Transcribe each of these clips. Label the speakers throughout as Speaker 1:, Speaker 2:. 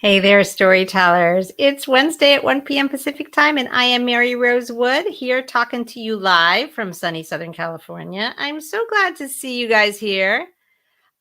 Speaker 1: Hey there, storytellers. It's Wednesday at 1 p.m. Pacific time, and I am Mary Rose Wood here talking to you live from sunny Southern California. I'm so glad to see you guys here.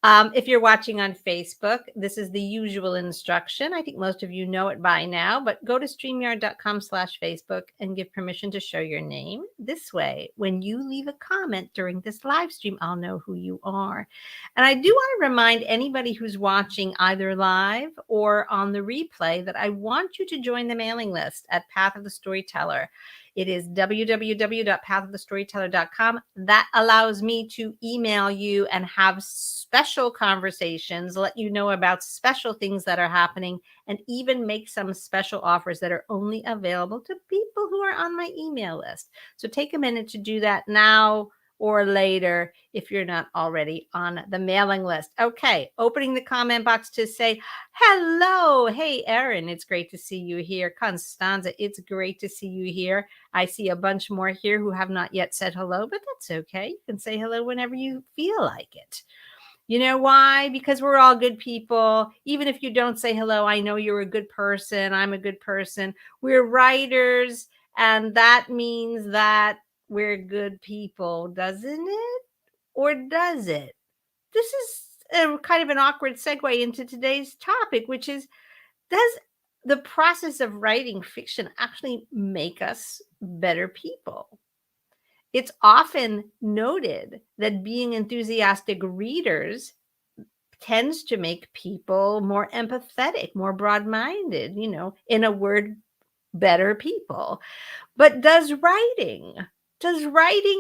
Speaker 1: If you're watching on Facebook, this is the usual instruction. I think most of you know it by now, but go to streamyard.com/Facebook and give permission to show your name. This way, when you leave a comment during this live stream, I'll know who you are. And I do want to remind anybody who's watching either live or on the replay that I want you to join the mailing list at Path of the Storyteller. It is www.pathofthestoryteller.com. That allows me to email you and have special conversations, let you know about special things that are happening, and even make some special offers that are only available to people who are on my email list. So take a minute to do that now or later if you're not already on the mailing list. Okay, opening the comment box to say hello. Hey, Erin, it's great to see you here. Constanza, it's great to see you here. I see a bunch more here who have not yet said hello, but that's okay. You can say hello whenever you feel like it. You know why? Because we're all good people. Even if you don't say hello, I know you're a good person. I'm a good person. We're writers, and that means that we're good people, doesn't it? Or does it? This is a kind of an awkward segue into today's topic, which is, does the process of writing fiction actually make us better people? It's often noted that being enthusiastic readers tends to make people more empathetic, more broad-minded, in a word, better people. But does writing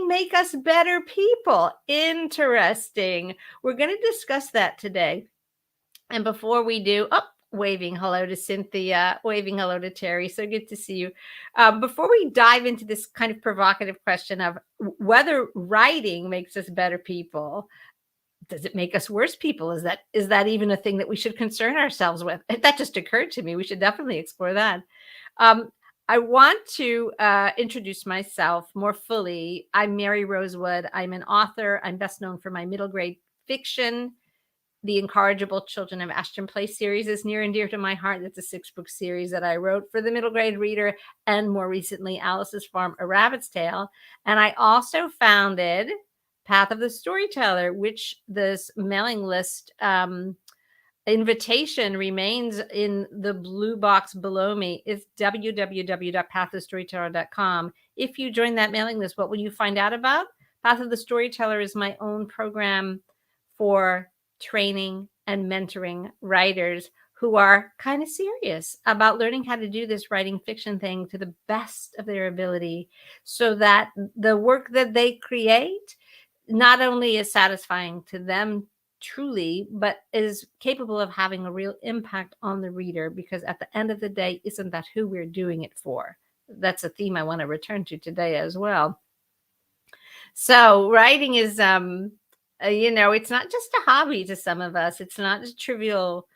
Speaker 1: make us better people? Interesting. We're going to discuss that today. And before we do, waving hello to Cynthia, waving hello to Terry. So good to see you. Before we dive into this kind of provocative question of whether writing makes us better people, does it make us worse people? Is that even a thing that we should concern ourselves with? That just occurred to me. We should definitely explore that. I want to introduce myself more fully. I'm Mary Rosewood. I'm an author. I'm best known for my middle grade fiction. The Incorrigible Children of Ashton Place series is near and dear to my heart. That's a 6-book series that I wrote for the middle grade reader, and more recently, Alice's Farm, A Rabbit's Tale. And I also founded Path of the Storyteller, which this mailing list invitation remains in the blue box below me. It's www.pathofthestoryteller.com. If you join that mailing list, what will you find out about? Path of the Storyteller is my own program for training and mentoring writers who are kind of serious about learning how to do this writing fiction thing to the best of their ability, so that the work that they create not only is satisfying to them truly, but is capable of having a real impact on the reader, because at the end of the day, isn't that who we're doing it for? That's a theme I want to return to today as well. So writing is it's not just a hobby to some of us. It's not a trivial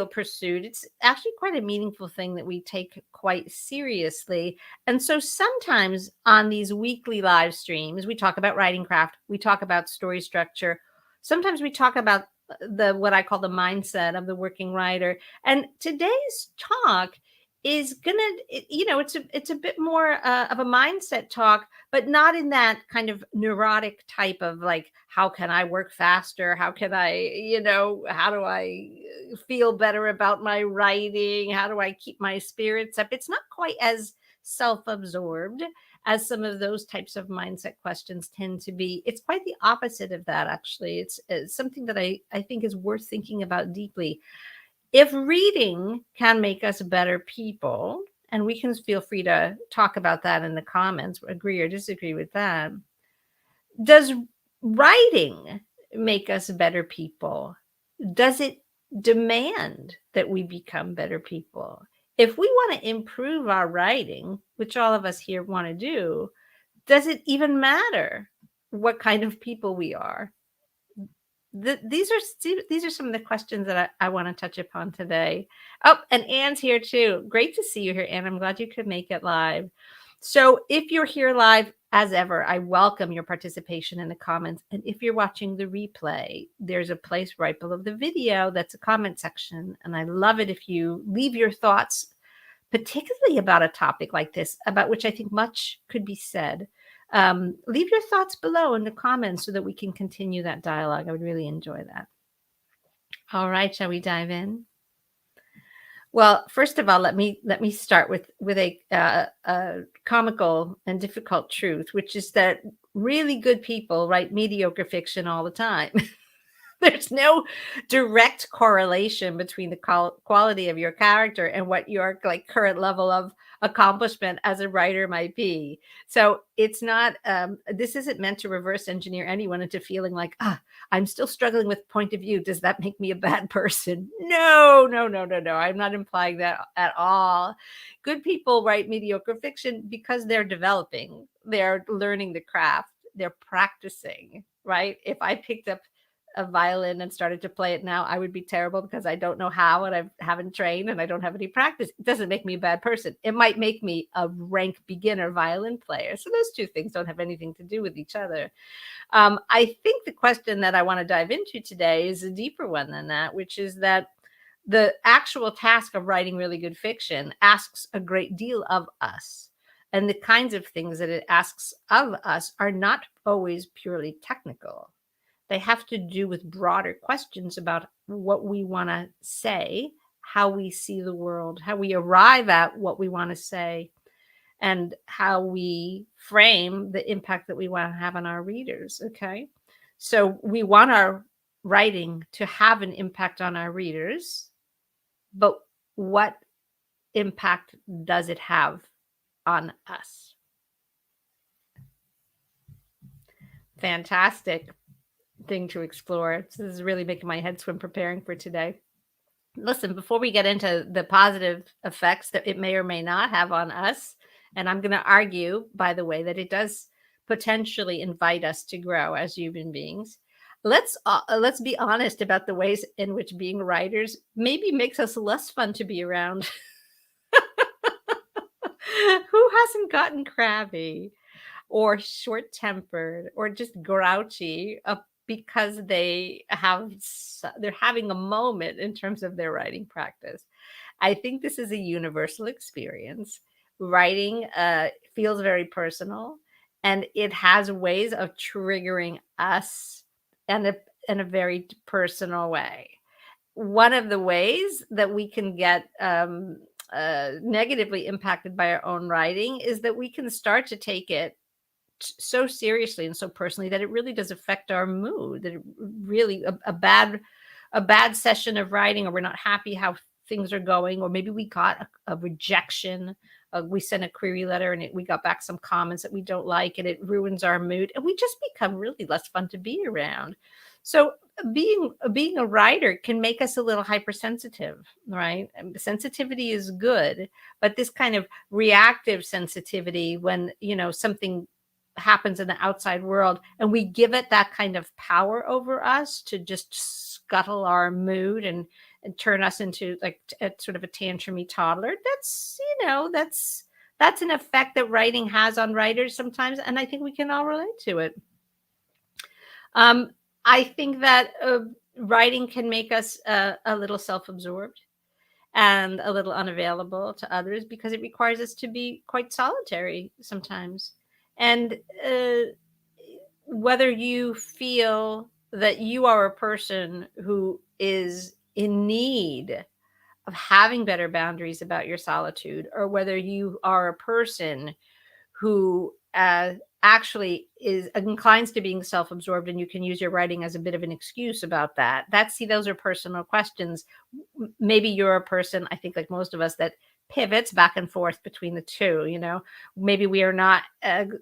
Speaker 1: pursuit. It's actually quite a meaningful thing that we take quite seriously. And so sometimes on these weekly live streams, we talk about writing craft, we talk about story structure. Sometimes we talk about what I call the mindset of the working writer. And today's talk is it's a bit more of a mindset talk, but not in that kind of neurotic type of like, how can I work faster? How can I, how do I feel better about my writing? How do I keep my spirits up? It's not quite as self-absorbed as some of those types of mindset questions tend to be. It's quite the opposite of that, actually. It's something that I think is worth thinking about deeply. If reading can make us better people, and we can feel free to talk about that in the comments, agree or disagree with that, does writing make us better people? Does it demand that we become better people? If we want to improve our writing, which all of us here want to do, does it even matter what kind of people we are? These are some of the questions that I want to touch upon today. Oh, and Anne's here too. Great to see you here, Anne. I'm glad you could make it live. So if you're here live, as ever, I welcome your participation in the comments. And if you're watching the replay, there's a place right below the video that's a comment section. And I love it if you leave your thoughts, particularly about a topic like this, about which I think much could be said. Leave your thoughts below in the comments so that we can continue that dialogue. I would really enjoy that. All right, shall we dive in? Well, first of all, let me start with a comical and difficult truth, which is that really good people write mediocre fiction all the time. There's no direct correlation between the quality of your character and what your like current level of accomplishment as a writer might be. So it's not, this isn't meant to reverse engineer anyone into feeling like, I'm still struggling with point of view. Does that make me a bad person? No. I'm not implying that at all. Good people write mediocre fiction because they're developing, they're learning the craft, they're practicing, right? If I picked up a violin and started to play it now, I would be terrible because I don't know how and I haven't trained and I don't have any practice. It doesn't make me a bad person. It might make me a rank beginner violin player. So those two things don't have anything to do with each other. I think the question that I want to dive into today is a deeper one than that, which is that the actual task of writing really good fiction asks a great deal of us. And the kinds of things that it asks of us are not always purely technical. They have to do with broader questions about what we want to say, how we see the world, how we arrive at what we want to say, and how we frame the impact that we want to have on our readers. Okay. So we want our writing to have an impact on our readers, but what impact does it have on us? Fantastic thing to explore. This is really making my head swim preparing for today. Listen, before we get into the positive effects that it may or may not have on us, and I'm going to argue, by the way, that it does potentially invite us to grow as human beings. Let's be honest about the ways in which being writers maybe makes us less fun to be around. Who hasn't gotten crabby or short-tempered or just grouchy because they're having a moment in terms of their writing practice? I think this is a universal experience. Writing feels very personal, and it has ways of triggering us in a very personal way. One of the ways that we can get negatively impacted by our own writing is that we can start to take it so seriously and so personally that it really does affect our mood. That it really a bad session of writing, or we're not happy how things are going, or maybe we got a rejection. We sent a query letter and we got back some comments that we don't like, and it ruins our mood, and we just become really less fun to be around. So being a writer can make us a little hypersensitive, right? And sensitivity is good, but this kind of reactive sensitivity, when something happens in the outside world and we give it that kind of power over us to just scuttle our mood and turn us into like sort of a tantrumy toddler, that's an effect that writing has on writers sometimes, and I think we can all relate to it. I think that writing can make us a little self-absorbed and a little unavailable to others because it requires us to be quite solitary sometimes. And whether you feel that you are a person who is in need of having better boundaries about your solitude, or whether you are a person who actually inclines to being self-absorbed, and you can use your writing as a bit of an excuse about that. Those are personal questions. Maybe you're a person, I think like most of us, that pivots back and forth between the two. Maybe we are not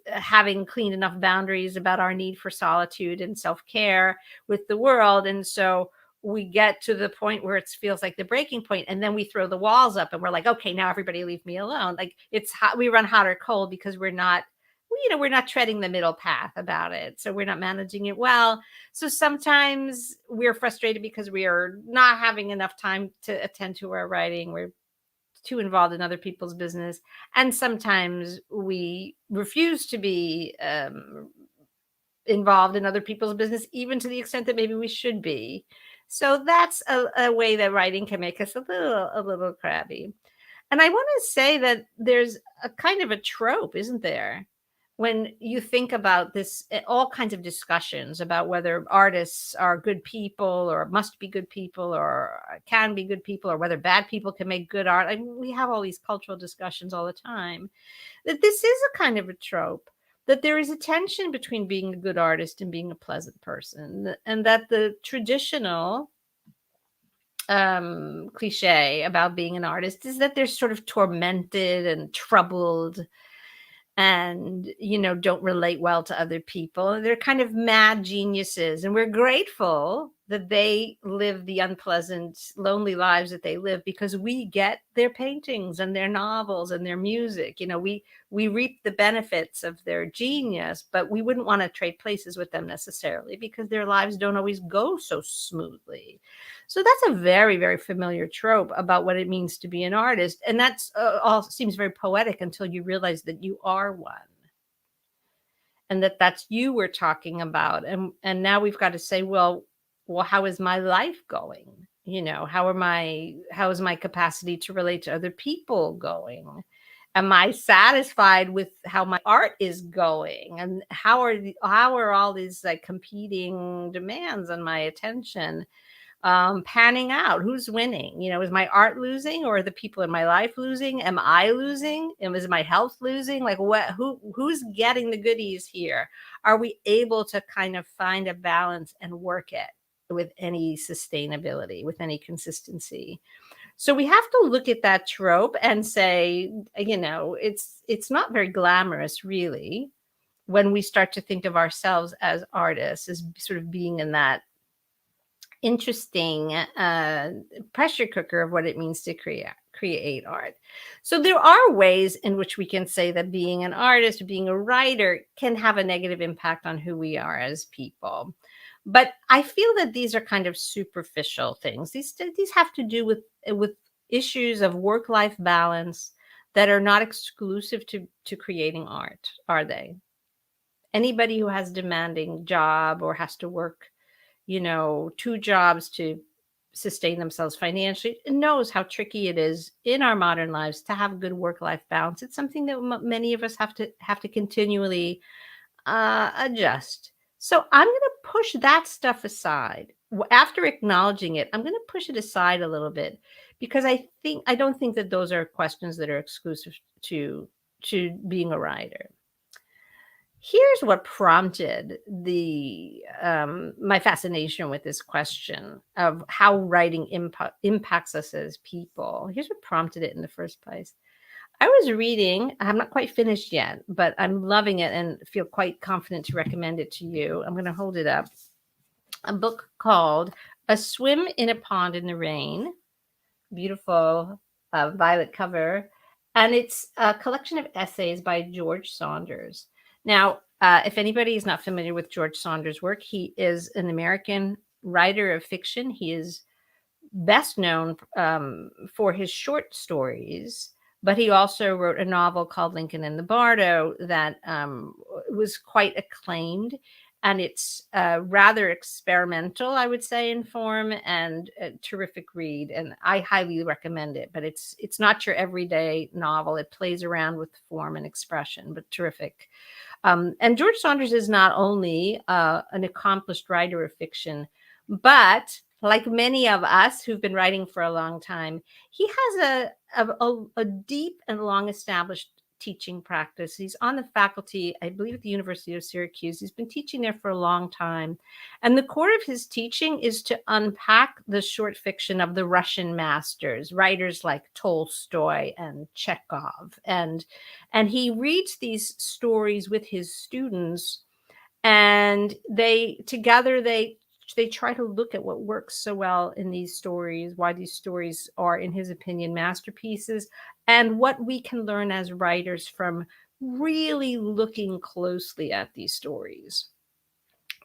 Speaker 1: having clean enough boundaries about our need for solitude and self-care with the world. And so we get to the point where it feels like the breaking point, and then we throw the walls up and we're like, okay, now everybody leave me alone. Like it's hot, we run hot or cold because we're not treading the middle path about it. So we're not managing it well. So sometimes we're frustrated because we are not having enough time to attend to our writing. We're too involved in other people's business, and sometimes we refuse to be involved in other people's business, even to the extent that maybe we should be. So that's a way that writing can make us a little crabby. And I want to say that there's a kind of a trope, isn't there? When you think about this, all kinds of discussions about whether artists are good people or must be good people or can be good people or whether bad people can make good art. I mean, we have all these cultural discussions all the time. That this is a kind of a trope, that there is a tension between being a good artist and being a pleasant person, and that the traditional cliche about being an artist is that they're sort of tormented and troubled and don't relate well to other people. They're kind of mad geniuses, and we're grateful that they live the unpleasant, lonely lives that they live, because we get their paintings and their novels and their music. We reap the benefits of their genius, but we wouldn't want to trade places with them necessarily, because their lives don't always go so smoothly. So that's a very, very familiar trope about what it means to be an artist. And that's all seems very poetic until you realize that you are one, and that that's you we're talking about. And now we've got to say, well, how is my life going? How is my capacity to relate to other people going? Am I satisfied with how my art is going? And how are all these like competing demands on my attention panning out? Who's winning? Is my art losing, or are the people in my life losing? Am I losing? And is my health losing? Like, who's getting the goodies here? Are we able to kind of find a balance and work it with any sustainability, with any consistency? So we have to look at that trope and say, it's not very glamorous, really, when we start to think of ourselves as artists, as sort of being in that interesting pressure cooker of what it means to create art. So there are ways in which we can say that being an artist, being a writer, can have a negative impact on who we are as people. But I feel that these are kind of superficial things. These have to do with issues of work-life balance that are not exclusive to creating art, are they? Anybody who has a demanding job or has to work two jobs to sustain themselves financially knows how tricky it is in our modern lives to have good work-life balance. It's something that many of us have to continually adjust. So I'm going to push that stuff aside. After acknowledging it, I'm going to push it aside a little bit, because I don't think that those are questions that are exclusive to being a writer. Here's what prompted my fascination with this question of how writing impacts us as people. Here's what prompted it in the first place. I was reading, I'm not quite finished yet, but I'm loving it and feel quite confident to recommend it to you. I'm going to hold it up. A book called A Swim in a Pond in the Rain. Beautiful violet cover. And it's a collection of essays by George Saunders. Now, if anybody is not familiar with George Saunders' work, he is an American writer of fiction. He is best known for his short stories, but he also wrote a novel called Lincoln and the Bardo that was quite acclaimed. And it's rather experimental, I would say, in form, and a terrific read. And I highly recommend it. But it's not your everyday novel. It plays around with form and expression, but terrific. And George Saunders is not only an accomplished writer of fiction, but like many of us who've been writing for a long time, he has a deep and long established teaching practice. He's on the faculty, I believe, at the University of Syracuse. He's been teaching there for a long time. And the core of his teaching is to unpack the short fiction of the Russian masters, writers like Tolstoy and Chekhov. And he reads these stories with his students, and they try to look at what works so well in these stories, why these stories are, in his opinion, masterpieces, and what we can learn as writers from really looking closely at these stories.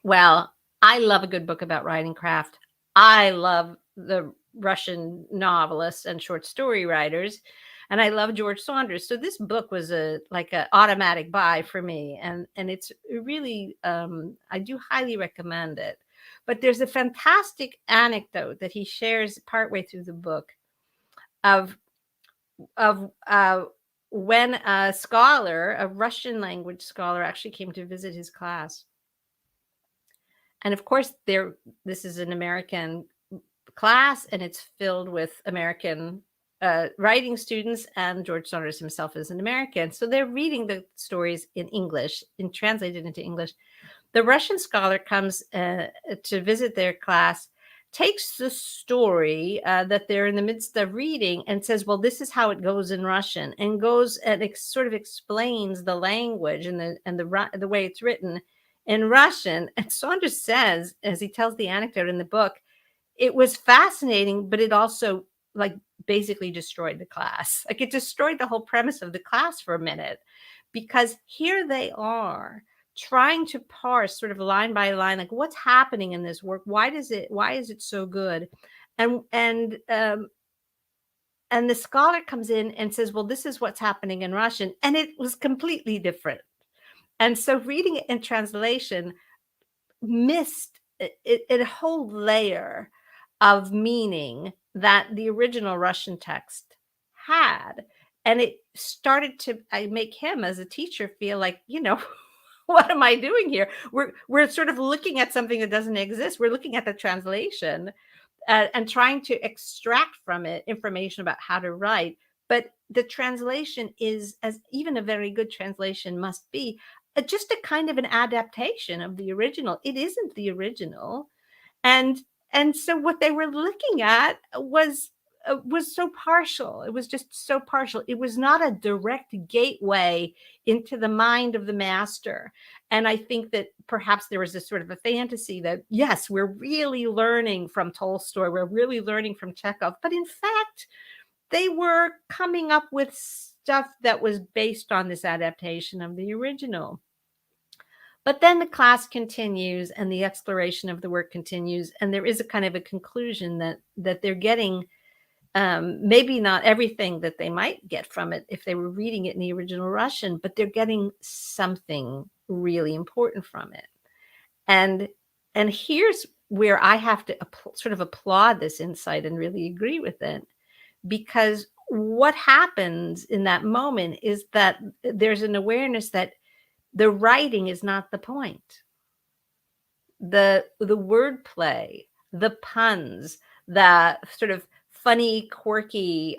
Speaker 1: Well, I love a good book about writing craft. I love the Russian novelists and short story writers. And I love George Saunders. So this book was like an automatic buy for me. And it's really, I do highly recommend it. But there's a fantastic anecdote that he shares partway through the book of of when a scholar, a Russian language scholar, actually came to visit his class. And of course, this is an American class, and it's filled with American writing students, and George Saunders himself is an American. So they're reading the stories in English and translated into English. The Russian scholar comes to visit their class, takes the story that they're in the midst of reading and says, well, this is how it goes in Russian, and goes and sort of explains the language and the way it's written in Russian. And Saunders says, as he tells the anecdote in the book, it was fascinating, but it also like basically destroyed the class. Like it destroyed the whole premise of the class for a minute, because here they are trying to parse sort of line by line, like what's happening in this work? Why is it so good? And the scholar comes in and says, well, this is what's happening in Russian. And it was completely different. And so reading it in translation missed a whole layer of meaning that the original Russian text had. And it started to make him as a teacher feel like, what am I doing here? We're sort of looking at something that doesn't exist. We're looking at the translation and trying to extract from it information about how to write. But the translation is, as even a very good translation must be, just a kind of an adaptation of the original. It isn't the original. And so what they were looking at was so partial. It was just so partial. It was not a direct gateway into the mind of the master. And I think that perhaps there was this sort of a fantasy that, yes, we're really learning from Tolstoy, we're really learning from Chekhov. But in fact, they were coming up with stuff that was based on this adaptation of the original. But then the class continues and the exploration of the work continues. And there is a kind of a conclusion that they're getting maybe not everything that they might get from it if they were reading it in the original Russian, but they're getting something really important from it. And here's where I have to sort of applaud this insight and really agree with it, because what happens in that moment is that there's an awareness that the writing is not the point. The wordplay, the puns, the sort of funny, quirky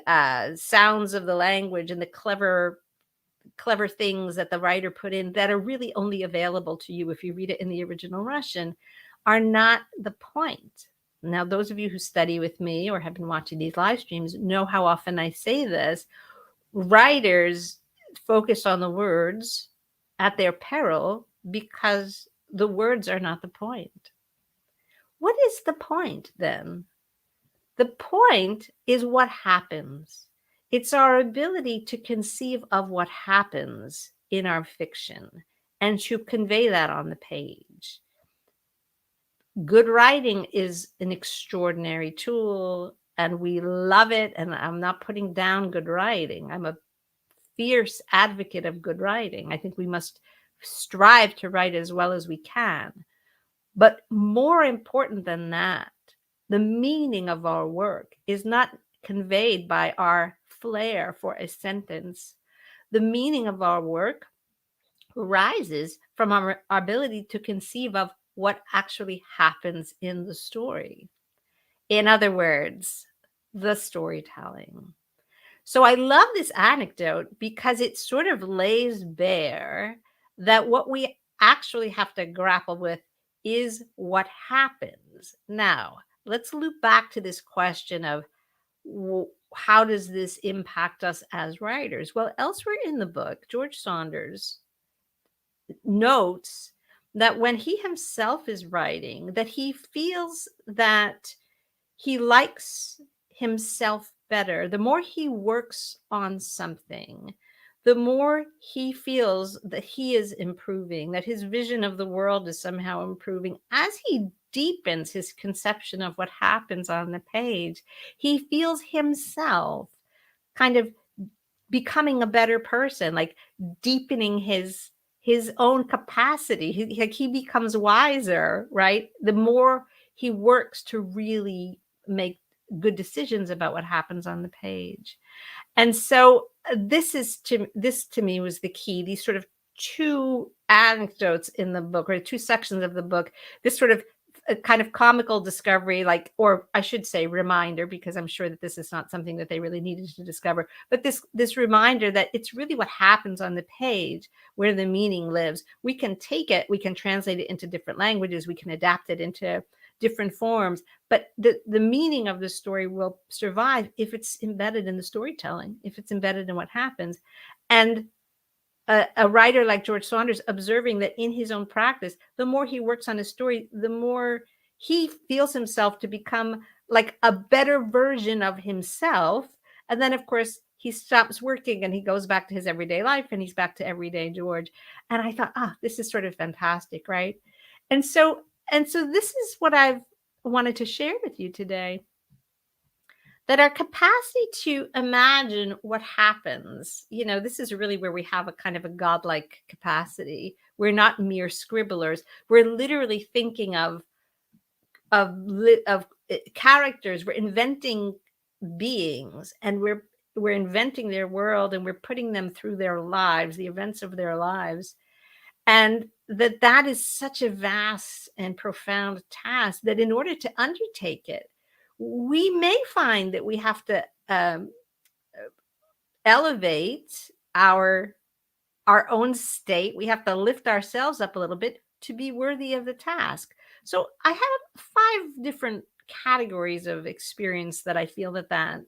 Speaker 1: sounds of the language, and the clever things that the writer put in that are really only available to you if you read it in the original Russian, are not the point. Now, those of you who study with me or have been watching these live streams know how often I say this. Writers focus on the words at their peril because the words are not the point. What is the point then? The point is what happens. It's our ability to conceive of what happens in our fiction and to convey that on the page. Good writing is an extraordinary tool, and we love it. And I'm not putting down good writing. I'm a fierce advocate of good writing. I think we must strive to write as well as we can. But more important than that, the meaning of our work is not conveyed by our flair for a sentence. The meaning of our work arises from our ability to conceive of what actually happens in the story. In other words, the storytelling. So I love this anecdote because it sort of lays bare that what we actually have to grapple with is what happens. Now, let's loop back to this question of how does this impact us as writers? Well, elsewhere in the book, George Saunders notes that when he himself is writing, that he feels that he likes himself better. The more he works on something, the more he feels that he is improving, that his vision of the world is somehow improving. As he deepens his conception of what happens on the page, he feels himself kind of becoming a better person, like deepening his own capacity. He becomes wiser, right? The more he works to really make good decisions about what happens on the page. And so this to me was the key. These sort of two anecdotes in the book, or two sections of the book, this sort of a kind of comical discovery, like, or I should say reminder, because I'm sure that this is not something that they really needed to discover, but this reminder that it's really what happens on the page where the meaning lives. We can take it, we can translate it into different languages, we can adapt it into different forms, but the meaning of the story will survive if it's embedded in the storytelling, if it's embedded in what happens. And a writer like George Saunders observing that in his own practice, the more he works on his story, the more he feels himself to become like a better version of himself. And then, of course, he stops working and he goes back to his everyday life, and he's back to everyday George. And I thought, this is sort of fantastic, right? And so this is what I've wanted to share with you today, that our capacity to imagine what happens, this is really where we have a kind of a godlike capacity. We're not mere scribblers. We're literally thinking of characters. We're inventing beings, and we're inventing their world, and we're putting them through their lives, the events of their lives. And that is such a vast and profound task that in order to undertake it, we may find that we have to elevate our own state. We have to lift ourselves up a little bit to be worthy of the task. So I have 5 different categories of experience that I feel that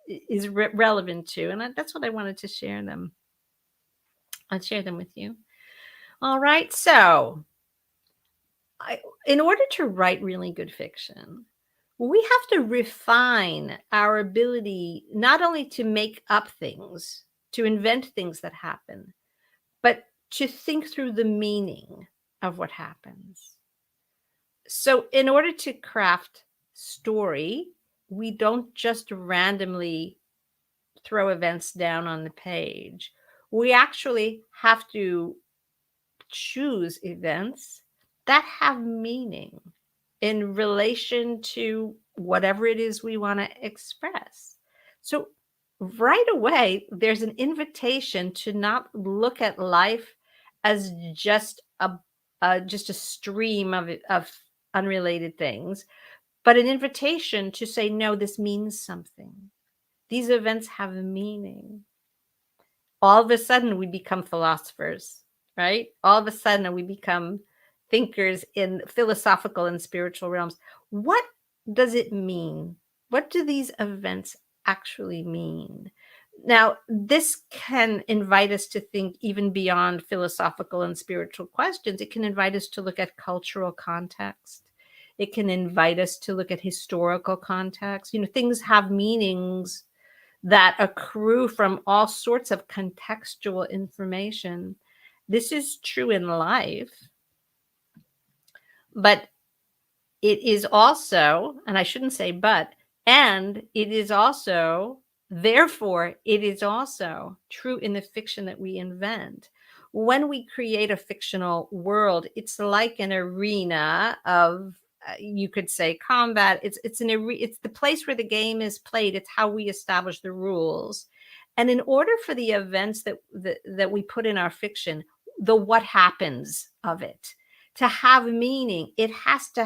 Speaker 1: is relevant to, and that's what I wanted to share them. I'll share them with you. All right, so in order to write really good fiction, we have to refine our ability not only to make up things, to invent things that happen, but to think through the meaning of what happens. So in order to craft story, we don't just randomly throw events down on the page. We actually have to choose events that have meaning in relation to whatever it is we want to express. So right away, there's an invitation to not look at life as just a stream of unrelated things, but an invitation to say, no, this means something. These events have a meaning. All of a sudden, we become philosophers, right? All of a sudden, we become thinkers in philosophical and spiritual realms. What does it mean? What do these events actually mean? Now, this can invite us to think even beyond philosophical and spiritual questions. It can invite us to look at cultural context. It can invite us to look at historical context. Things have meanings that accrue from all sorts of contextual information. This is true in life, but it is also, and I shouldn't say but, and it is also, therefore, it is also true in the fiction that we invent. When we create a fictional world, it's like an arena of, you could say, combat. It's the place where the game is played. It's how we establish the rules. And in order for the events that we put in our fiction, the what happens of it, to have meaning, it has to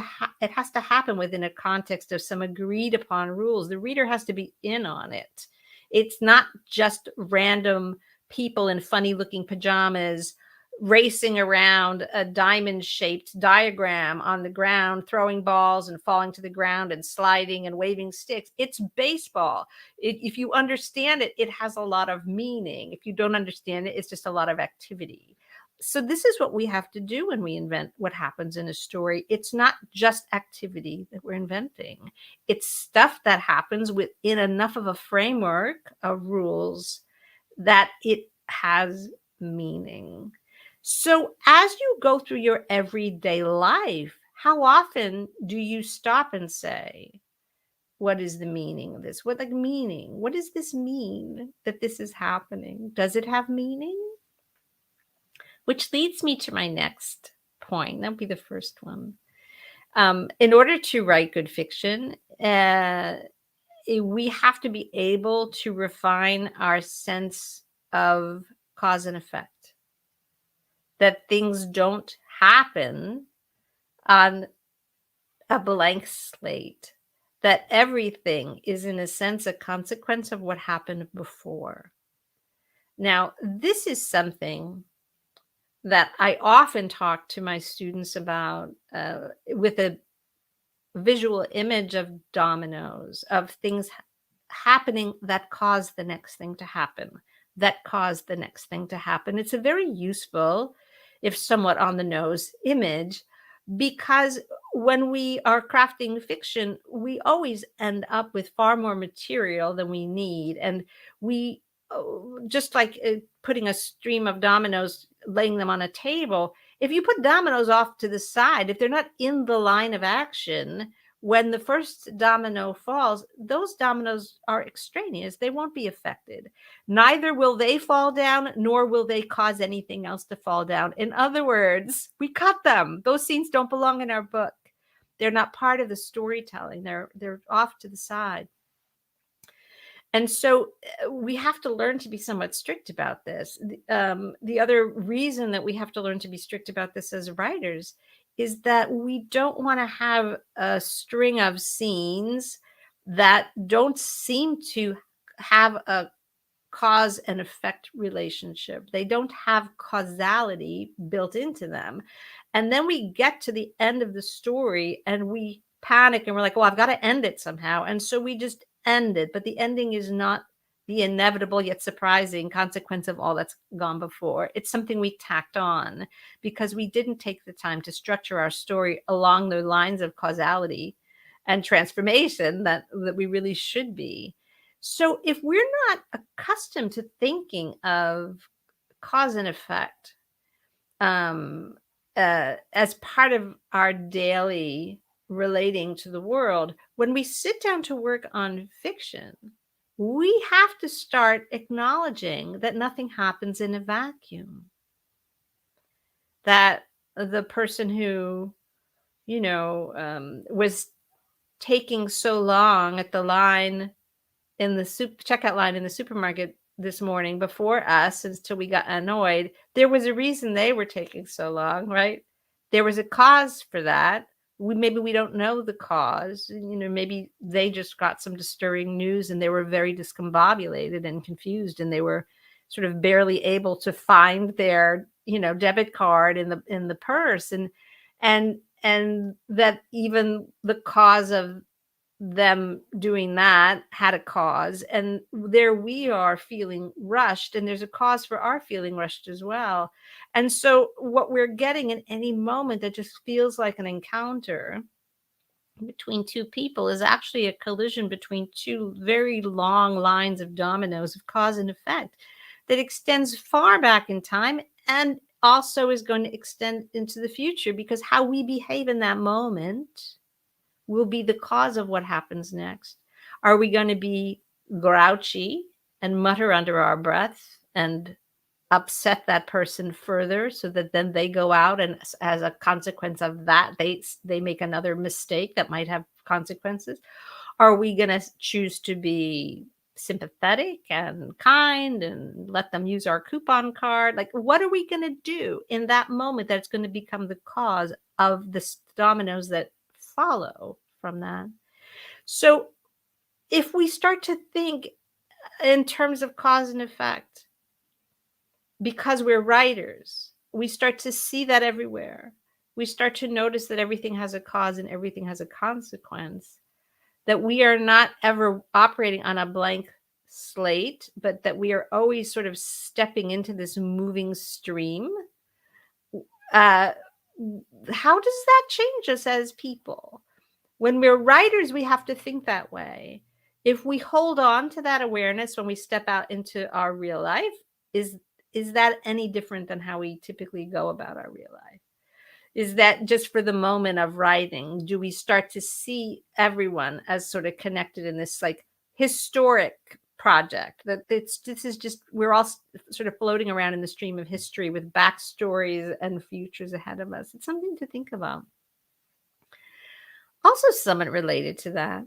Speaker 1: happen within a context of some agreed upon rules. The reader has to be in on it. It's not just random people in funny looking pajamas racing around a diamond shaped diagram on the ground, throwing balls and falling to the ground and sliding and waving sticks. It's baseball. If you understand it, it has a lot of meaning. If you don't understand it, it's just a lot of activity. So this is what we have to do when we invent what happens in a story. It's not just activity that we're inventing. It's stuff that happens within enough of a framework of rules that it has meaning. So as you go through your everyday life, how often do you stop and say, what is the meaning of this? What meaning? What does this mean that this is happening? Does it have meaning? Which leads me to my next point. That'll be the first one. In order to write good fiction, we have to be able to refine our sense of cause and effect. That things don't happen on a blank slate. That everything is, in a sense, a consequence of what happened before. Now, this is something that I often talk to my students about with a visual image of dominoes, of things happening that cause the next thing to happen, that cause the next thing to happen. It's a very useful, if somewhat on the nose, image, because when we are crafting fiction, we always end up with far more material than we need. And we, just like putting a stream of dominoes, laying them on a table, if you put dominoes off to the side, if they're not in the line of action, when the first domino falls, those dominoes are extraneous. They won't be affected. Neither will they fall down, nor will they cause anything else to fall down. In other words, we cut them. Those scenes don't belong in our book. They're not part of the storytelling. They're off to the side. And so we have to learn to be somewhat strict about this. The other reason that we have to learn to be strict about this as writers is that we don't want to have a string of scenes that don't seem to have a cause and effect relationship. They don't have causality built into them. And then we get to the end of the story and we panic and we're like, well, I've got to end it somehow. And so we just end it. But the ending is not the inevitable yet surprising consequence of all that's gone before. It's something we tacked on because we didn't take the time to structure our story along the lines of causality and transformation that we really should be. So if we're not accustomed to thinking of cause and effect as part of our daily relating to the world, when we sit down to work on fiction, we have to start acknowledging that nothing happens in a vacuum. That the person who, was taking so long at the line in the checkout line in the supermarket this morning before us until we got annoyed, there was a reason they were taking so long, right? There was a cause for that. Maybe we don't know the cause. Maybe they just got some disturbing news and they were very discombobulated and confused, and they were sort of barely able to find their, debit card in the purse, and that even the cause of them doing that had a cause, and there we are feeling rushed, and there's a cause for our feeling rushed as well. And so what we're getting in any moment that just feels like an encounter between two people is actually a collision between two very long lines of dominoes of cause and effect that extends far back in time and also is going to extend into the future, because how we behave in that moment will be the cause of what happens next. Are we going to be grouchy and mutter under our breath and upset that person further so that then they go out and as a consequence of that, they make another mistake that might have consequences? Are we going to choose to be sympathetic and kind and let them use our coupon card? Like, what are we going to do in that moment that's going to become the cause of the dominoes that follow from that? So if we start to think in terms of cause and effect, because we're writers, we start to see that everywhere. We start to notice that everything has a cause and everything has a consequence, that we are not ever operating on a blank slate, but that we are always sort of stepping into this moving stream. How does that change us as people? When we're writers, we have to think that way. If we hold on to that awareness when we step out into our real life, is that any different than how we typically go about our real life? Is that just for the moment of writing, do we start to see everyone as sort of connected in this like historic project that this is just we're all sort of floating around in the stream of history with backstories and futures ahead of us? It's something to think about. Also, somewhat related to that,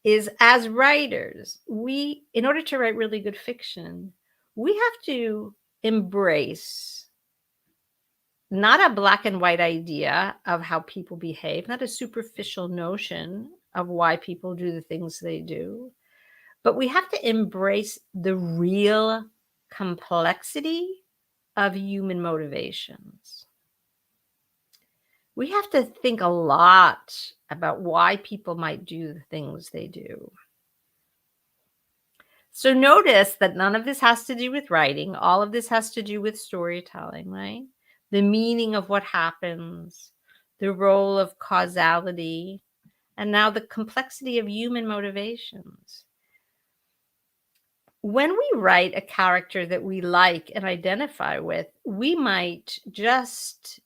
Speaker 1: is as writers, we, in order to write really good fiction, we have to embrace not a black and white idea of how people behave, not a superficial notion of why people do the things they do, but we have to embrace the real complexity of human motivations. We have to think a lot about why people might do the things they do. So notice that none of this has to do with writing. All of this has to do with storytelling, right? The meaning of what happens, the role of causality, and now the complexity of human motivations. When we write a character that we like and identify with, we might just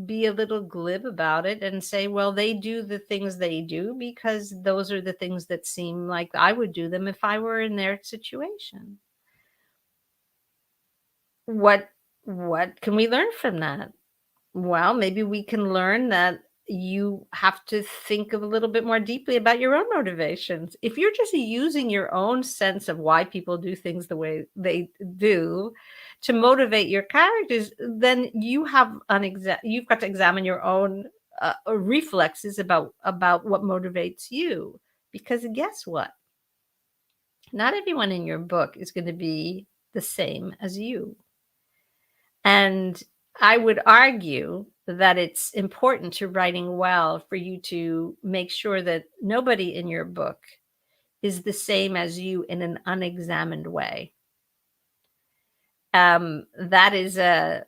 Speaker 1: be a little glib about it and say, well, they do the things they do because those are the things that seem like I would do them if I were in their situation. What can we learn from that? Well, maybe we can learn that you have to think a little bit more deeply about your own motivations. If you're just using your own sense of why people do things the way they do to motivate your characters, then you've got to examine your own reflexes about what motivates you. Because guess what? Not everyone in your book is going to be the same as you. And I would argue that it's important to writing well for you to make sure that nobody in your book is the same as you in an unexamined way. That is a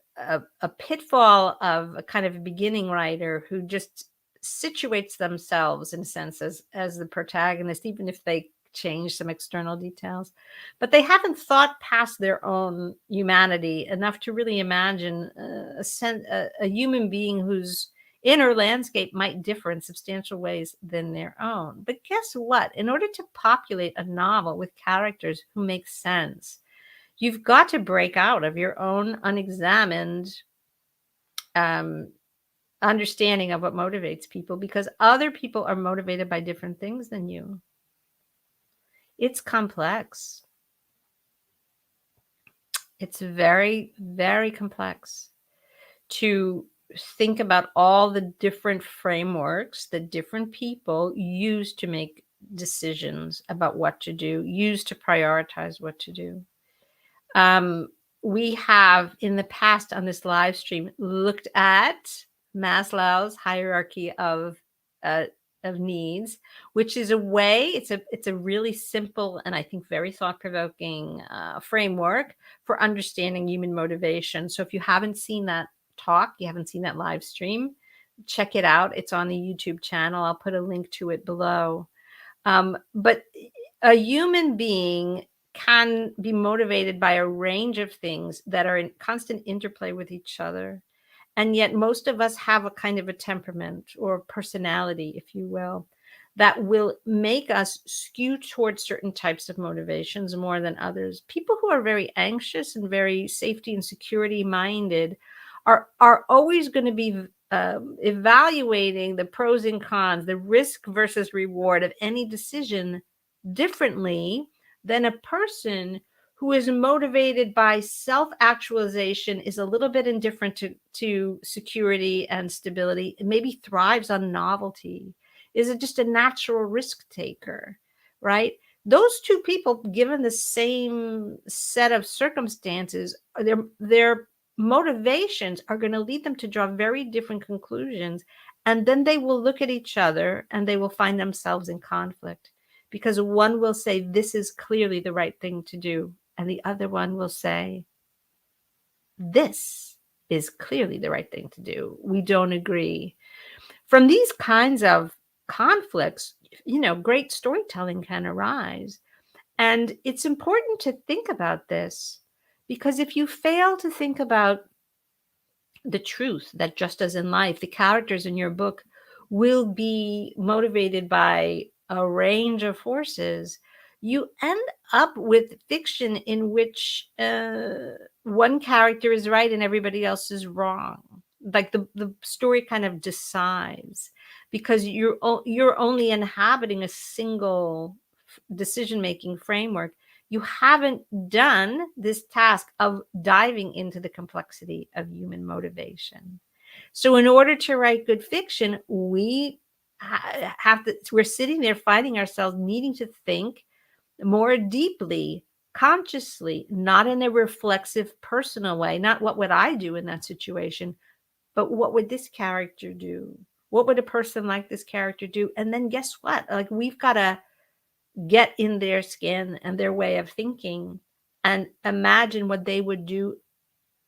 Speaker 1: pitfall of a kind of beginning writer who just situates themselves in a sense as the protagonist, even if they change some external details, but they haven't thought past their own humanity enough to really imagine a human being whose inner landscape might differ in substantial ways than their own. But guess what? In order to populate a novel with characters who make sense, you've got to break out of your own unexamined understanding of what motivates people, because other people are motivated by different things than you. It's complex. It's very, very complex to think about all the different frameworks that different people use to make decisions about what to do, use to prioritize what to do. We have in the past on this live stream looked at Maslow's hierarchy of needs, which is a way, it's a really simple and I think very thought-provoking framework for understanding human motivation. So if you haven't seen that talk, you haven't seen that live stream, check it out. It's on the YouTube channel. I'll put a link to it below. But a human being can be motivated by a range of things that are in constant interplay with each other. And yet most of us have a kind of a temperament or personality, if you will, that will make us skew towards certain types of motivations more than others. People who are very anxious and very safety and security minded are always going to be evaluating the pros and cons, the risk versus reward of any decision differently than a person who is motivated by self-actualization, is a little bit indifferent to security and stability, and maybe thrives on novelty, is just a natural risk taker, right? Those two people, given the same set of circumstances, their motivations are going to lead them to draw very different conclusions. And then they will look at each other and they will find themselves in conflict, because one will say, this is clearly the right thing to do. And the other one will say, this is clearly the right thing to do. We don't agree. From these kinds of conflicts, great storytelling can arise. And it's important to think about this, because if you fail to think about the truth that just as in life, the characters in your book will be motivated by a range of forces, you end up with fiction in which one character is right and everybody else is wrong. Like the story kind of decides because you're only inhabiting a single decision-making framework. You haven't done this task of diving into the complexity of human motivation. So in order to write good fiction, we have to, we're sitting there finding ourselves needing to think more deeply, consciously, not in a reflexive, personal way, not what would I do in that situation, but what would this character do? What would a person like this character do? And then guess what? Like, we've got to get in their skin and their way of thinking and imagine what they would do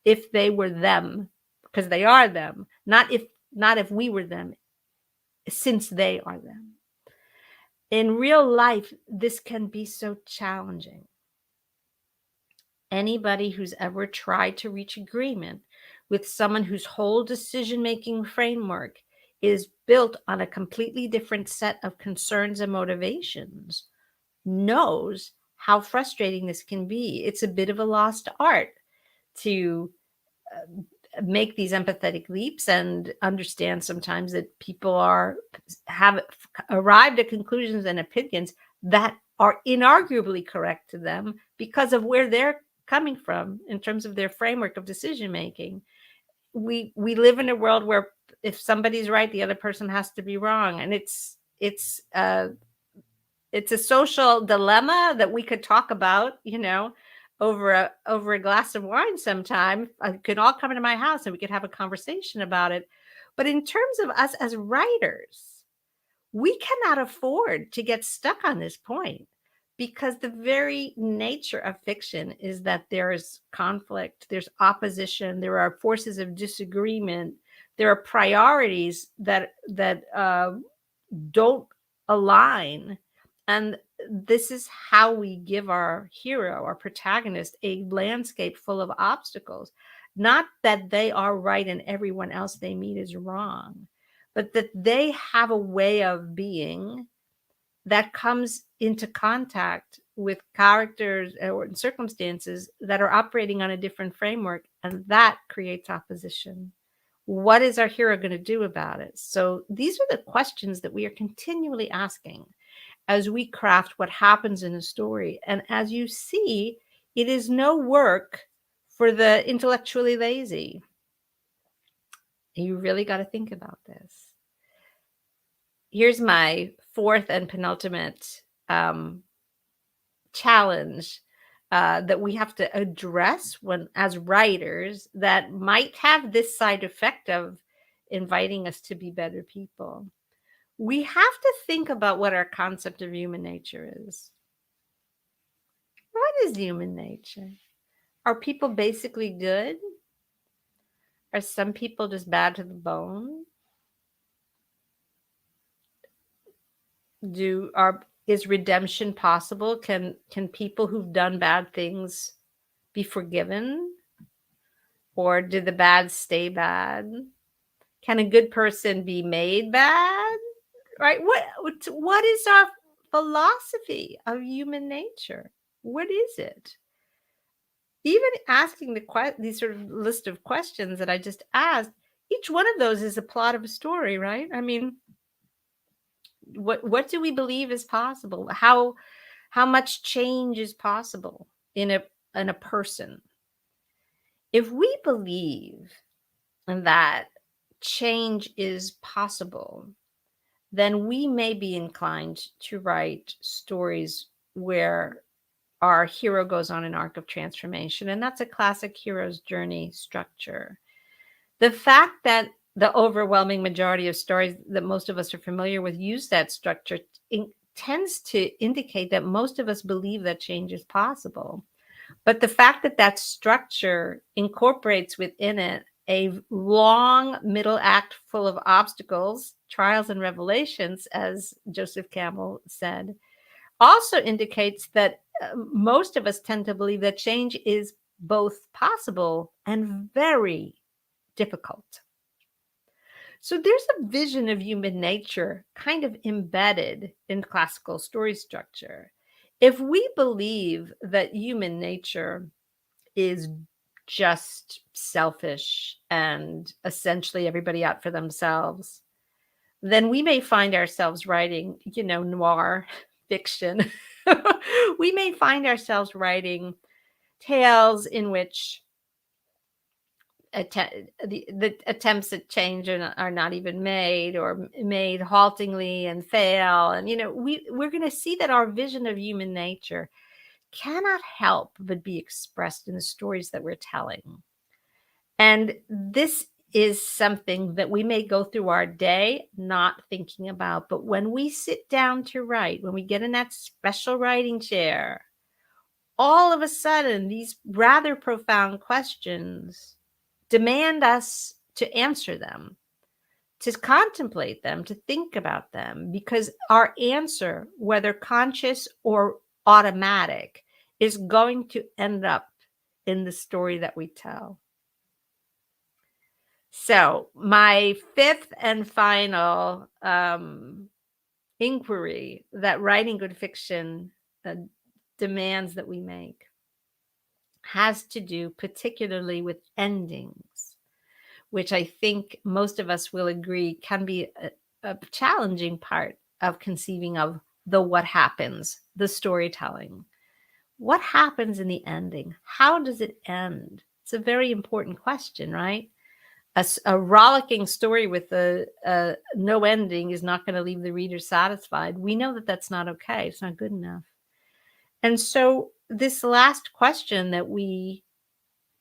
Speaker 1: if they were them, because they are them, not if we were them, since they are them. In real life, this can be so challenging. Anybody who's ever tried to reach agreement with someone whose whole decision-making framework is built on a completely different set of concerns and motivations knows how frustrating this can be. It's a bit of a lost art to make these empathetic leaps and understand sometimes that people have arrived at conclusions and opinions that are inarguably correct to them because of where they're coming from in terms of their framework of decision making. We live in a world where if somebody's right, the other person has to be wrong, and it's a social dilemma that we could talk about, over a glass of wine sometime. You could all come into my house and we could have a conversation about it. But in terms of us as writers, we cannot afford to get stuck on this point, because the very nature of fiction is that there's conflict, there's opposition, there are forces of disagreement, there are priorities that don't align. And this is how we give our hero, our protagonist, a landscape full of obstacles. Not that they are right and everyone else they meet is wrong, but that they have a way of being that comes into contact with characters or circumstances that are operating on a different framework, and that creates opposition. What is our hero going to do about it? So these are the questions that we are continually asking as we craft what happens in a story. And as you see, it is no work for the intellectually lazy. You really got to think about this. Here's my fourth and penultimate challenge that we have to address as writers, that might have this side effect of inviting us to be better people. We have to think about what our concept of human nature is. What is human nature? Are people basically good? Are some people just bad to the bone? Is redemption possible? Can people who've done bad things be forgiven? Or do the bad stay bad? Can a good person be made bad? Right? What is our philosophy of human nature? What is it? Even asking these sort of list of questions that I just asked, each one of those is a plot of a story, right? I mean, what do we believe is possible? How much change is possible in a person? If we believe that change is possible, then we may be inclined to write stories where our hero goes on an arc of transformation. And that's a classic hero's journey structure. The fact that the overwhelming majority of stories that most of us are familiar with use that structure tends to indicate that most of us believe that change is possible. But the fact that that structure incorporates within it a long middle act full of obstacles, trials, and revelations, as Joseph Campbell said, also indicates that most of us tend to believe that change is both possible and very difficult. So there's a vision of human nature kind of embedded in classical story structure. If we believe that human nature is just selfish and essentially everybody out for themselves, then we may find ourselves writing, noir fiction. We may find ourselves writing tales in which the attempts at change are not even made, or made haltingly and fail. And, we're going to see that our vision of human nature cannot help but be expressed in the stories that we're telling. And this is something that we may go through our day not thinking about. But when we sit down to write, when we get in that special writing chair, all of a sudden, these rather profound questions demand us to answer them, to contemplate them, to think about them, because our answer, whether conscious or automatic, is going to end up in the story that we tell. So my fifth and final inquiry that writing good fiction demands that we make has to do particularly with endings, which I think most of us will agree can be a challenging part of conceiving of the what happens, the storytelling. What happens in the ending? How does it end? It's a very important question, right? A rollicking story with a no ending is not going to leave the reader satisfied. We know that that's not okay. It's not good enough. And so this last question that we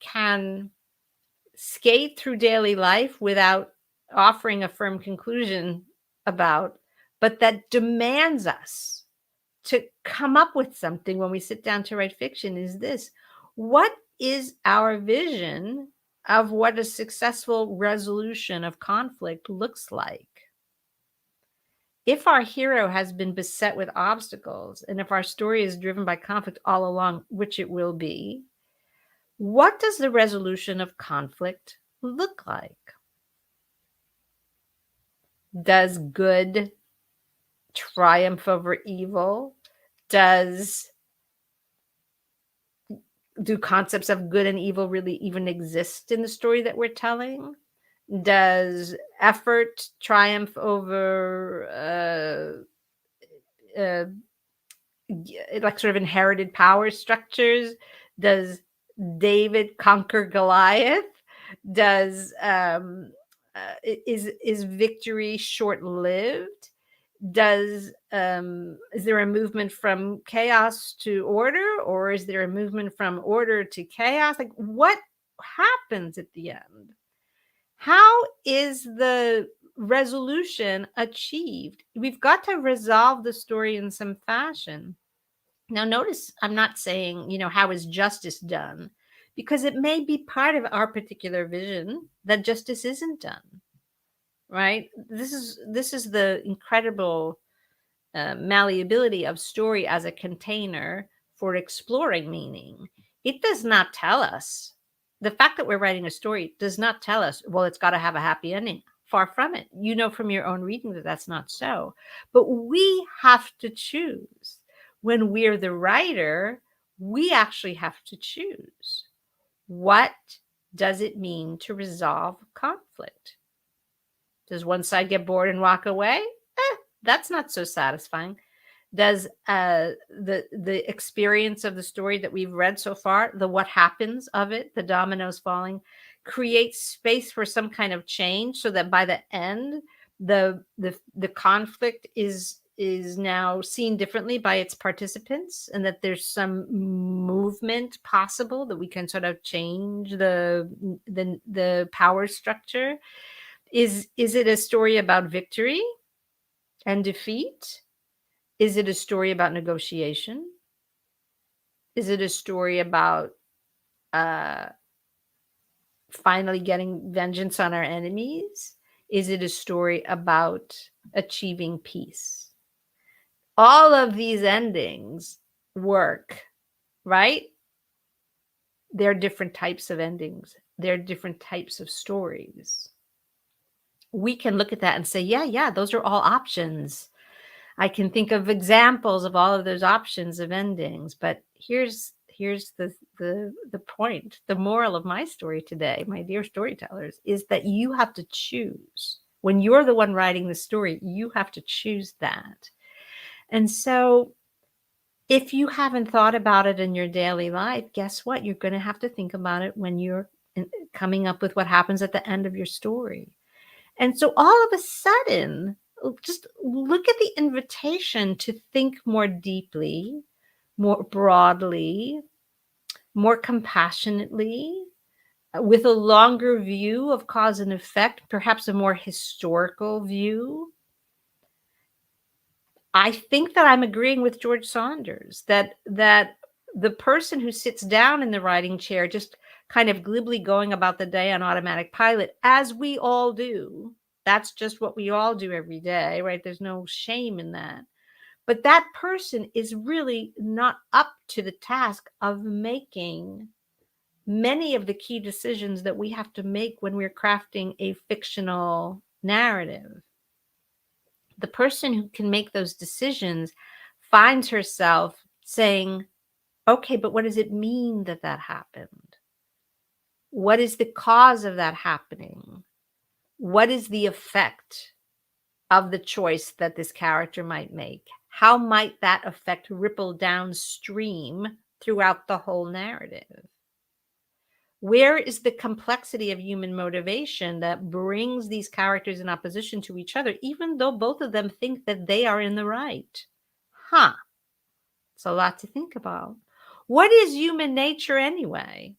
Speaker 1: can skate through daily life without offering a firm conclusion about, but that demands us to come up with something when we sit down to write fiction, is this: what is our vision of what a successful resolution of conflict looks like? If our hero has been beset with obstacles, and if our story is driven by conflict all along, which it will be, what does the resolution of conflict look like? Does good triumph over evil? Do concepts of good and evil really even exist in the story that we're telling? Does effort triumph over like sort of inherited power structures? Does David conquer Goliath? Does is victory short-lived? Is there a movement from chaos to order, or is there a movement from order to chaos? Like, what happens at the end? How is the resolution achieved? We've got to resolve the story in some fashion. Now, notice I'm not saying, how is justice done? Because it may be part of our particular vision that justice isn't done, right? This is the incredible malleability of story as a container for exploring meaning. It does not tell us, the fact that we're writing a story does not tell us, well, it's got to have a happy ending. Far from it. You know from your own reading that that's not so. But we have to choose. When we're the writer, we actually have to choose. What does it mean to resolve conflict? Does one side get bored and walk away? That's not so satisfying. Does the experience of the story that we've read so far, the what happens of it, the dominoes falling, create space for some kind of change, so that by the end, the conflict is now seen differently by its participants, and that there's some movement possible, that we can sort of change the power structure? Is it a story about victory and defeat? Is it a story about negotiation? Is it a story about finally getting vengeance on our enemies? Is it a story about achieving peace? All of these endings work, right? there are different types of endings. There are different types of stories. We can look at that and say, yeah, those are all options. I can think of examples of all of those options of endings, but here's the point. The moral of my story today, my dear storytellers, is that you have to choose. When you're the one writing the story, you have to choose that. And so if you haven't thought about it in your daily life, guess what? You're going to have to think about it when you're coming up with what happens at the end of your story. And so all of a sudden, just look at the invitation to think more deeply, more broadly, more compassionately, with a longer view of cause and effect, perhaps a more historical view. I think that I'm agreeing with George Saunders that the person who sits down in the writing chair, just kind of glibly going about the day on automatic pilot, as we all do, that's just what we all do every day, right? There's no shame in that. But that person is really not up to the task of making many of the key decisions that we have to make when we're crafting a fictional narrative. The person who can make those decisions finds herself saying, okay, but what does it mean that that happened? What is the cause of that happening? What is the effect of the choice that this character might make? How might that effect ripple downstream throughout the whole narrative? Where is the complexity of human motivation that brings these characters in opposition to each other, even though both of them think that they are in the right? It's a lot to think about. What is human nature anyway?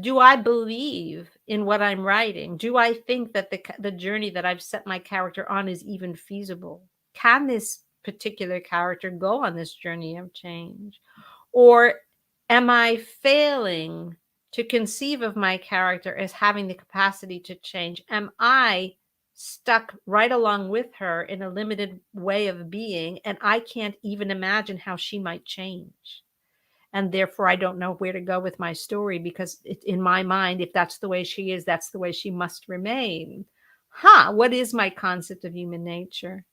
Speaker 1: Do I believe in what I'm writing? Do I think that the journey that I've set my character on is even feasible? Can this particular character go on this journey of change? Or am I failing to conceive of my character as having the capacity to change? Am I stuck right along with her in a limited way of being, and I can't even imagine how she might change? And therefore, I don't know where to go with my story, because in my mind, if that's the way she is, that's the way she must remain. What is my concept of human nature?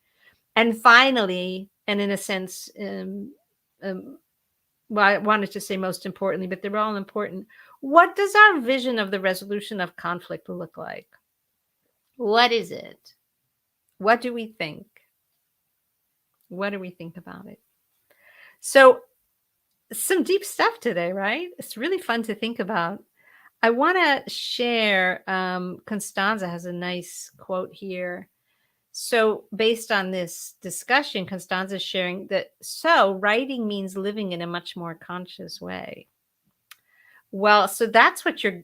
Speaker 1: And finally, and in a sense, well, I wanted to say most importantly, but they're all important. What does our vision of the resolution of conflict look like? What is it? What do we think? What do we think about it? So, some deep stuff today, right? It's really fun to think about. I want to share, Constanza has a nice quote here. So based on this discussion, Constanza is sharing that, so writing means living in a much more conscious way. Well, so that's what you're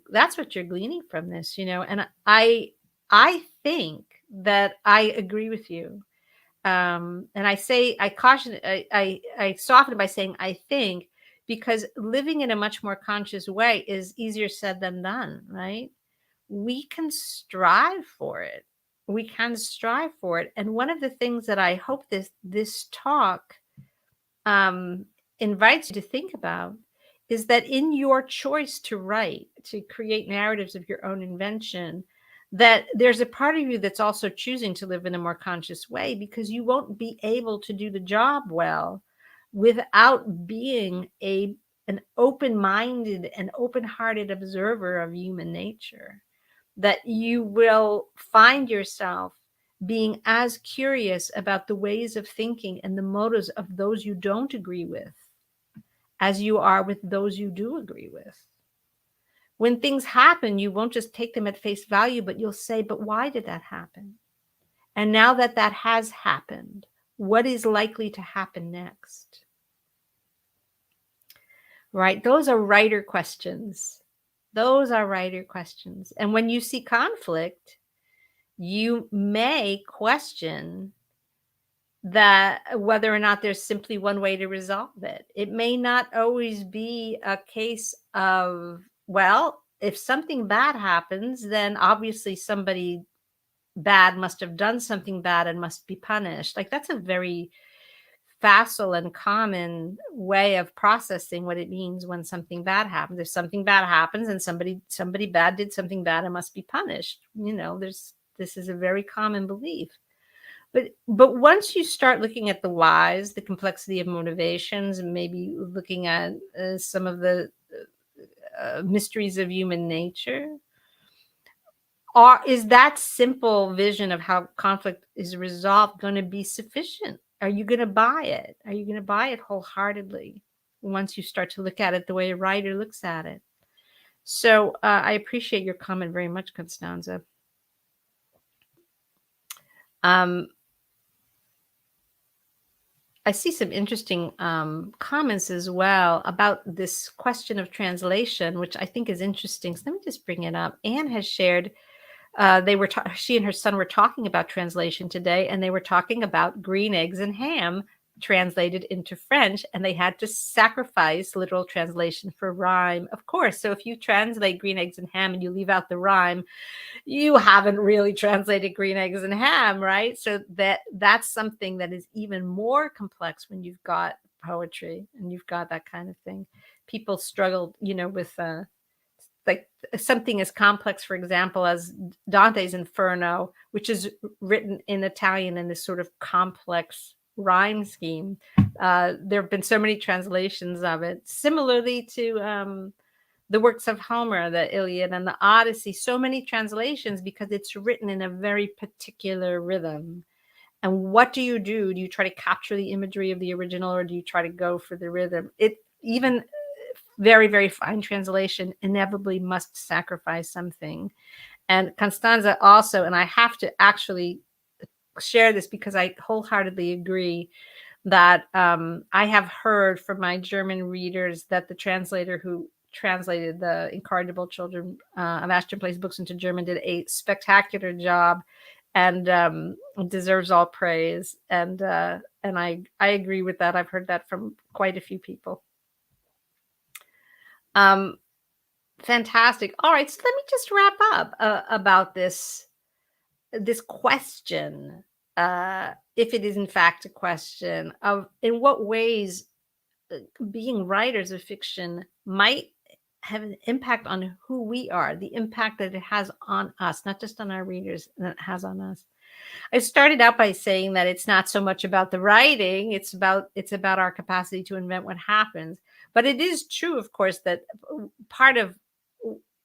Speaker 1: gleaning from this, and I think that I agree with you. And I soften it by saying I think, because living in a much more conscious way is easier said than done, right? We can strive for it. And one of the things that I hope this talk invites you to think about is that in your choice to write, to create narratives of your own invention, that there's a part of you that's also choosing to live in a more conscious way, because you won't be able to do the job well without being an open-minded and open-hearted observer of human nature. That you will find yourself being as curious about the ways of thinking and the motives of those you don't agree with as you are with those you do agree with. When things happen, you won't just take them at face value, but you'll say, but why did that happen? And now that that has happened, what is likely to happen next? Right? Those are writer questions. And when you see conflict, you may question that whether or not there's simply one way to resolve it. It may not always be a case of, well, if something bad happens, then obviously somebody bad must have done something bad and must be punished. Like, that's a very facile and common way of processing what it means when something bad happens. If something bad happens and somebody bad did something bad and must be punished, this is a very common belief. But once you start looking at the whys, the complexity of motivations, and maybe looking at some of the mysteries of human nature, is that simple vision of how conflict is resolved going to be sufficient? Are you going to buy it? Are you going to buy it wholeheartedly once you start to look at it the way a writer looks at it? So I appreciate your comment very much, Constanza. I see some interesting comments as well about this question of translation, which I think is interesting. So let me just bring it up. Anne has shared she and her son were talking about translation today, and they were talking about green eggs and ham translated into French, and they had to sacrifice literal translation for rhyme, of course. So if you translate green eggs and ham and you leave out the rhyme, you haven't really translated green eggs and ham, right? So that's something that is even more complex when you've got poetry and you've got that kind of thing. People struggle, with like something as complex, for example, as Dante's Inferno, which is written in Italian in this sort of complex rhyme scheme. There have been so many translations of it. Similarly to the works of Homer, the Iliad and the Odyssey, so many translations because it's written in a very particular rhythm. And what do you do? Do you try to capture the imagery of the original, or do you try to go for the rhythm? Even very, very fine translation inevitably must sacrifice something. And Constanza also, and I have to actually share this because I wholeheartedly agree that I have heard from my German readers that the translator who translated the Incorrigible Children of Ashton Place books into German did a spectacular job and deserves all praise. And I agree with that. I've heard that from quite a few people. Fantastic. All right, so let me just wrap up about this question, if it is in fact a question of in what ways being writers of fiction might have an impact on who we are, the impact that it has on us, not just on our readers, that it has on us. I started out by saying that it's not so much about the writing, it's about our capacity to invent what happens. But it is true, of course, that part of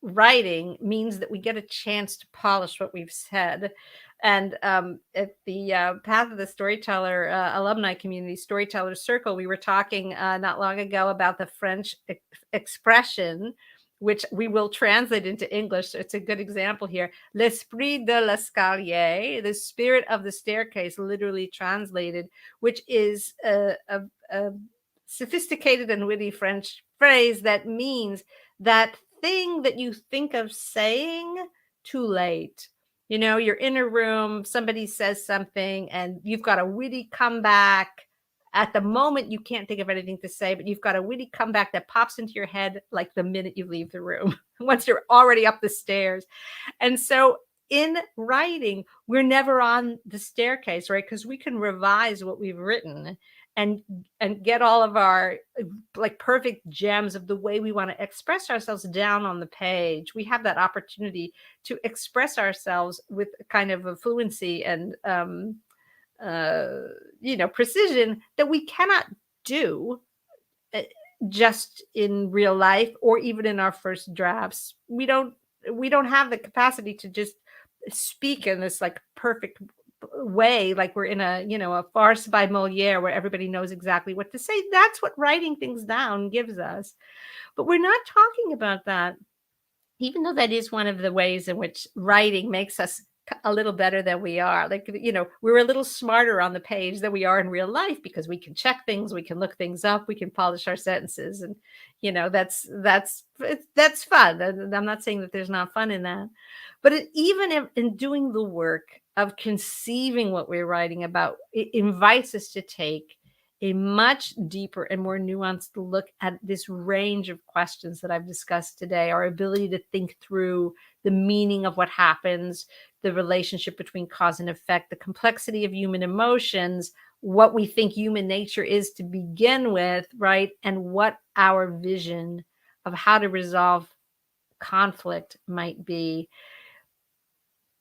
Speaker 1: writing means that we get a chance to polish what we've said. And at the Path of the Storyteller alumni community Storyteller Circle, we were talking not long ago about the French expression, which we will translate into English. So it's a good example here. L'esprit de l'escalier, the spirit of the staircase, literally translated, which is a sophisticated and witty French phrase that means that thing that you think of saying too late. You're in a room, somebody says something, and you've got a witty comeback. At the moment, you can't think of anything to say, but you've got a witty comeback that pops into your head like the minute you leave the room, once you're already up the stairs. And so in writing, we're never on the staircase, right? Because we can revise what we've written and get all of our like perfect gems of the way we want to express ourselves down on the page. We have that opportunity to express ourselves with kind of a fluency and precision that we cannot do just in real life or even in our first drafts. We don't have the capacity to just speak in this like perfect way, like we're in a farce by Moliere where everybody knows exactly what to say. That's what writing things down gives us. But we're not talking about that, even though that is one of the ways in which writing makes us a little better than we are. Like, we're a little smarter on the page than we are in real life because we can check things, we can look things up, we can polish our sentences. And, that's fun. And I'm not saying that there's not fun in that. But even in doing the work of conceiving what we're writing about, it invites us to take a much deeper and more nuanced look at this range of questions that I've discussed today, our ability to think through the meaning of what happens, the relationship between cause and effect, the complexity of human emotions, what we think human nature is to begin with, right? And what our vision of how to resolve conflict might be.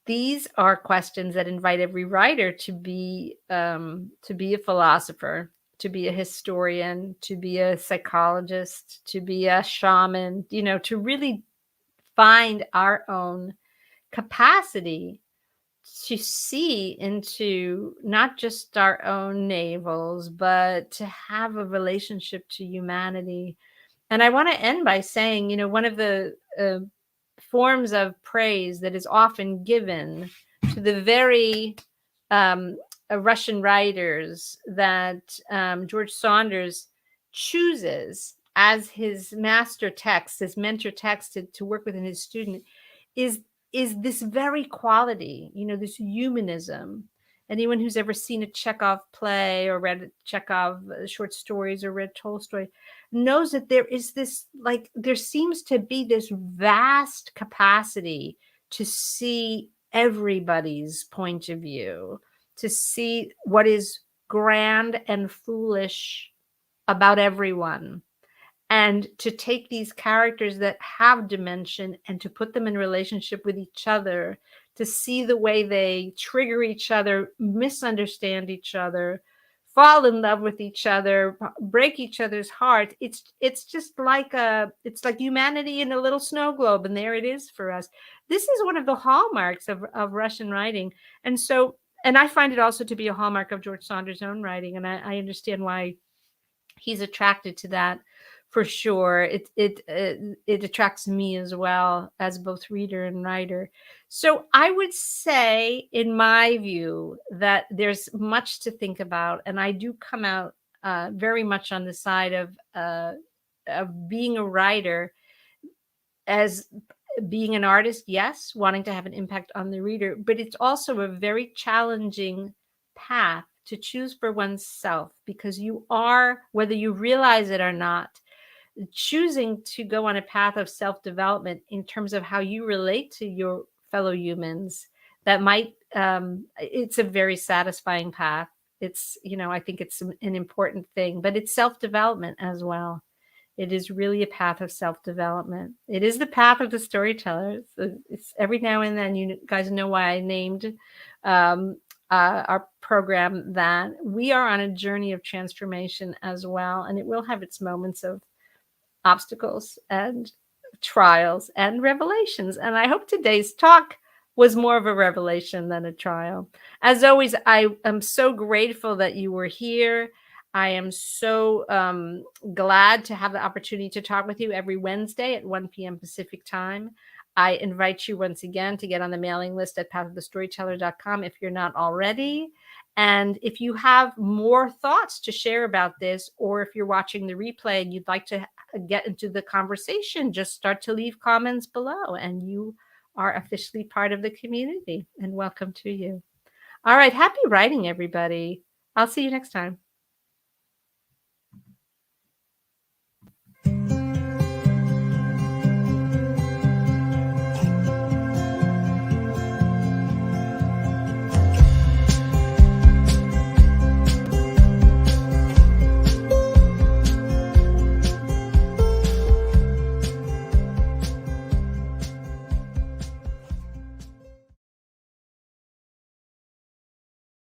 Speaker 1: These are questions that invite every writer to be a philosopher, to be a historian, to be a psychologist, to be a shaman, to really find our own capacity to see into not just our own navels, but to have a relationship to humanity. And I want to end by saying, one of the forms of praise that is often given to the very Russian writers that George Saunders chooses as his master text, his mentor text to work with in his student, is this very quality, this humanism. Anyone who's ever seen a Chekhov play or read Chekhov short stories or read Tolstoy knows that there is this, there seems to be this vast capacity to see everybody's point of view, to see what is grand and foolish about everyone, and to take these characters that have dimension and to put them in relationship with each other, to see the way they trigger each other, misunderstand each other, fall in love with each other, break each other's heart. It's just like it's like humanity in a little snow globe, and there it is for us. This is one of the hallmarks of Russian writing. And I find it also to be a hallmark of George Saunders' own writing, and I understand why he's attracted to that, for sure. It attracts me as well, as both reader and writer. So I would say, in my view, that there's much to think about, and I do come out very much on the side of being a writer as being an artist, yes, wanting to have an impact on the reader, but it's also a very challenging path to choose for oneself, because you are, whether you realize it or not, choosing to go on a path of self-development in terms of how you relate to your fellow humans. That might, it's a very satisfying path. It's, I think it's an important thing, but it's self-development as well. It is really a path of self-development. It is the path of the storyteller. It's every now and then, you guys know why I named our program that. We are on a journey of transformation as well, and it will have its moments of obstacles and trials and revelations. And I hope today's talk was more of a revelation than a trial. As always, I am so grateful that you were here. I am so glad to have the opportunity to talk with you every Wednesday at 1 p.m. Pacific time. I invite you once again to get on the mailing list at pathofthestoryteller.com if you're not already. And if you have more thoughts to share about this, or if you're watching the replay and you'd like to get into the conversation, just start to leave comments below, and you are officially part of the community. And welcome to you. All right. Happy writing, everybody. I'll see you next time.